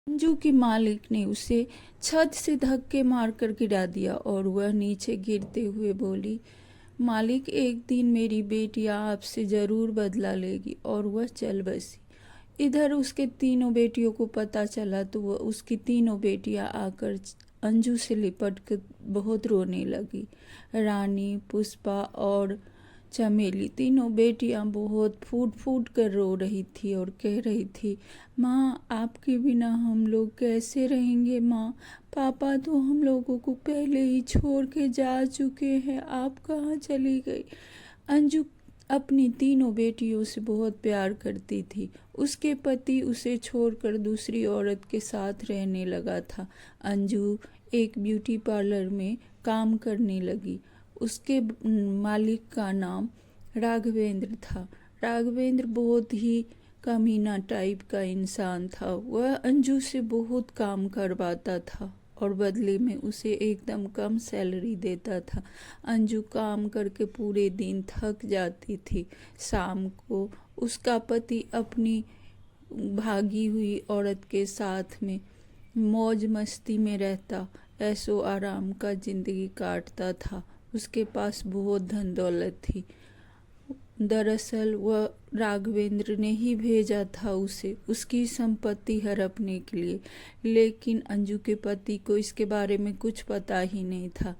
अंजू की मालिक ने उसे छत से धक्के मारकर गिरा दिया और वह नीचे गिरते हुए बोली, मालिक, एक दिन मेरी बेटियां आपसे ज़रूर बदला लेगी। और वह चल बसी। इधर उसके तीनों बेटियों को पता चला तो वह उसकी तीनों बेटियां आकर अंजू से लिपट कर बहुत रोने लगी। रानी, पुष्पा और चमेली तीनों बेटियां बहुत फूट फूट कर रो रही थी और कह रही थी, माँ, आपके बिना हम लोग कैसे रहेंगे। माँ, पापा तो हम लोगों को पहले ही छोड़ के जा चुके हैं, आप कहाँ चली गई। अंजू अपनी तीनों बेटियों से बहुत प्यार करती थी। उसके पति उसे छोड़कर दूसरी औरत के साथ रहने लगा था। अंजू एक ब्यूटी पार्लर में काम करने लगी। उसके मालिक का नाम राघवेंद्र था। राघवेंद्र बहुत ही कमीना टाइप का इंसान था। वह अंजू से बहुत काम करवाता था और बदले में उसे एकदम कम सैलरी देता था। अंजू काम करके पूरे दिन थक जाती थी। शाम को उसका पति अपनी भागी हुई औरत के साथ में मौज मस्ती में रहता, ऐशो आराम का जिंदगी काटता था। उसके पास बहुत धन दौलत थी। दरअसल वह राघवेंद्र ने ही भेजा था उसे उसकी संपत्ति हड़पने के लिए, लेकिन अंजू के पति को इसके बारे में कुछ पता ही नहीं था।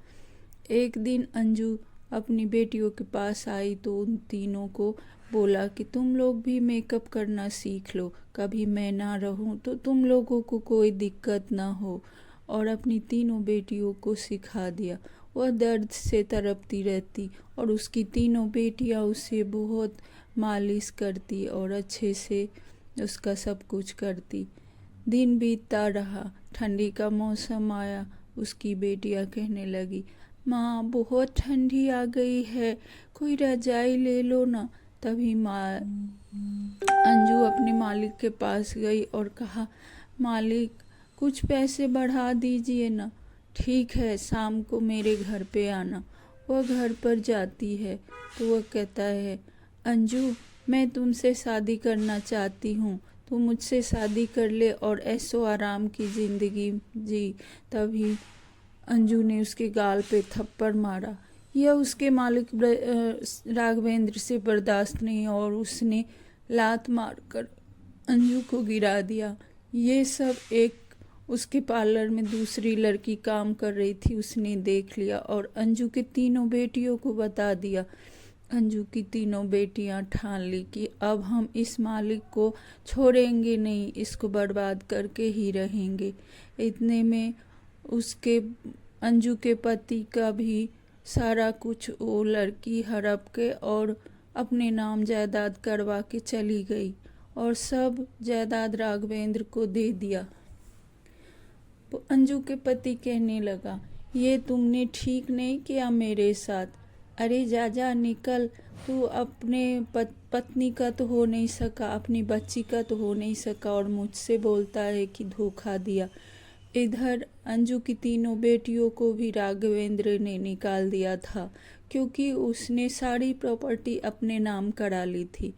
एक दिन अंजू अपनी बेटियों के पास आई तो उन तीनों को बोला कि तुम लोग भी मेकअप करना सीख लो, कभी मैं ना रहूं तो तुम लोगों को कोई दिक्कत ना हो। और अपनी तीनों बेटियों को सिखा दिया। वह दर्द से तड़पती रहती और उसकी तीनों बेटियां उसे बहुत मालिश करती और अच्छे से उसका सब कुछ करती। दिन बीतता रहा, ठंडी का मौसम आया। उसकी बेटियां कहने लगी, माँ, बहुत ठंडी आ गई है, कोई रजाई ले लो ना। तभी अंजू अपने मालिक के पास गई और कहा, मालिक, कुछ पैसे बढ़ा दीजिए ना। ठीक है, शाम को मेरे घर पे आना। वह घर पर जाती है तो वह कहता है, अंजू, मैं तुमसे शादी करना चाहती हूँ, तू मुझसे शादी कर ले और ऐशो आराम की ज़िंदगी जी। तभी अंजू ने उसके गाल पे थप्पड़ मारा। यह उसके मालिक राघवेंद्र से बर्दाश्त नहीं और उसने लात मारकर अंजू को गिरा दिया। ये सब एक उसके पार्लर में दूसरी लड़की काम कर रही थी, उसने देख लिया और अंजू की तीनों बेटियों को बता दिया। अंजू की तीनों बेटियां ठान ली कि अब हम इस मालिक को छोड़ेंगे नहीं, इसको बर्बाद करके ही रहेंगे। इतने में उसके अंजू के पति का भी सारा कुछ वो लड़की हड़प के और अपने नाम जायदाद करवा के चली गई और सब जायदाद राघवेंद्र को दे दिया। तो अंजू के पति कहने लगा, ये तुमने ठीक नहीं किया मेरे साथ। अरे जा जा, निकल, तू अपने पत्नी का तो हो नहीं सका, अपनी बच्ची का तो हो नहीं सका और मुझसे बोलता है कि धोखा दिया। इधर अंजू की तीनों बेटियों को भी राघवेंद्र ने निकाल दिया था, क्योंकि उसने सारी प्रॉपर्टी अपने नाम करा ली थी।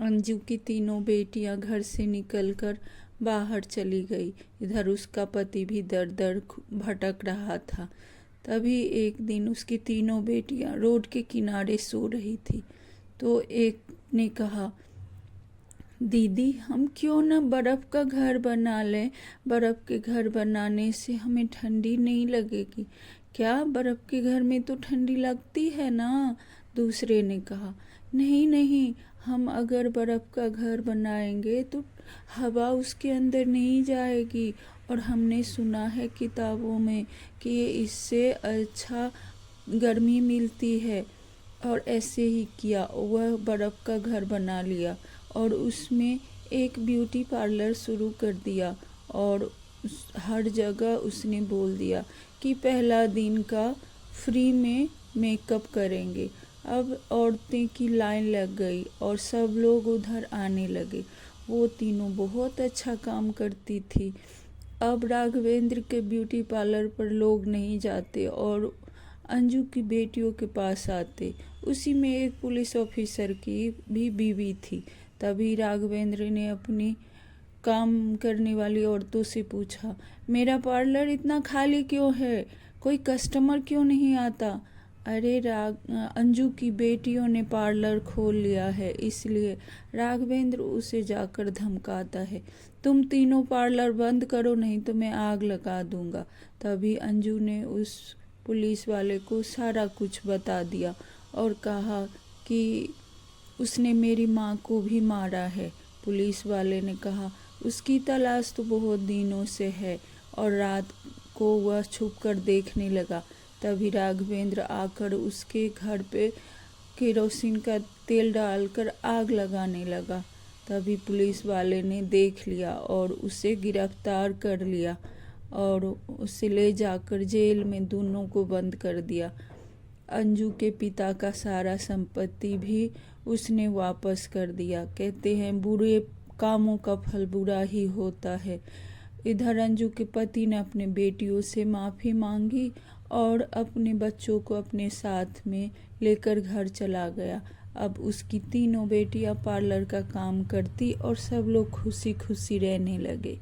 अंजू की तीनों बेटियां घर से निकलकर बाहर चली गई। इधर उसका पति भी दर दर भटक रहा था। तभी एक दिन उसकी तीनों बेटियां रोड के किनारे सो रही थी तो एक ने कहा, दीदी, हम क्यों ना बर्फ़ का घर बना लें। बर्फ़ के घर बनाने से हमें ठंडी नहीं लगेगी। क्या, बर्फ़ के घर में तो ठंडी लगती है ना। दूसरे ने कहा, नहीं नहीं, हम अगर बर्फ़ का घर बनाएंगे तो हवा उसके अंदर नहीं जाएगी और हमने सुना है किताबों में कि इससे अच्छा गर्मी मिलती है। और ऐसे ही किया, वह बर्फ़ का घर बना लिया और उसमें एक ब्यूटी पार्लर शुरू कर दिया और हर जगह उसने बोल दिया कि पहला दिन का फ्री में मेकअप करेंगे। अब औरतें की लाइन लग गई और सब लोग उधर आने लगे। वो तीनों बहुत अच्छा काम करती थी। अब राघवेंद्र के ब्यूटी पार्लर पर लोग नहीं जाते और अंजू की बेटियों के पास आते। उसी में एक पुलिस ऑफिसर की भी बीवी थी। तभी राघवेंद्र ने अपनी काम करने वाली औरतों से पूछा, मेरा पार्लर इतना खाली क्यों है, कोई कस्टमर क्यों नहीं आता? अरे अंजू की बेटियों ने पार्लर खोल लिया है, इसलिए। राघवेंद्र उसे जाकर धमकाता है, तुम तीनों पार्लर बंद करो, नहीं तो मैं आग लगा दूंगा। तभी अंजू ने उस पुलिस वाले को सारा कुछ बता दिया और कहा कि उसने मेरी माँ को भी मारा है। पुलिस वाले ने कहा, उसकी तलाश तो बहुत दिनों से है, और रात को वह छुप कर देखने लगा। तभी राघवेंद्र आकर उसके घर पे केरोसिन का तेल डालकर आग लगाने लगा। तभी पुलिस वाले ने देख लिया और उसे गिरफ्तार कर लिया और उसे ले जाकर जेल में दोनों को बंद कर दिया। अंजू के पिता का सारा संपत्ति भी उसने वापस कर दिया। कहते हैं बुरे कामों का फल बुरा ही होता है। इधर अंजू के पति ने अपने बेटियों से माफ़ी मांगी और अपने बच्चों को अपने साथ में लेकर घर चला गया। अब उसकी तीनों बेटियां पार्लर का काम करती और सब लोग खुशी खुशी रहने लगे।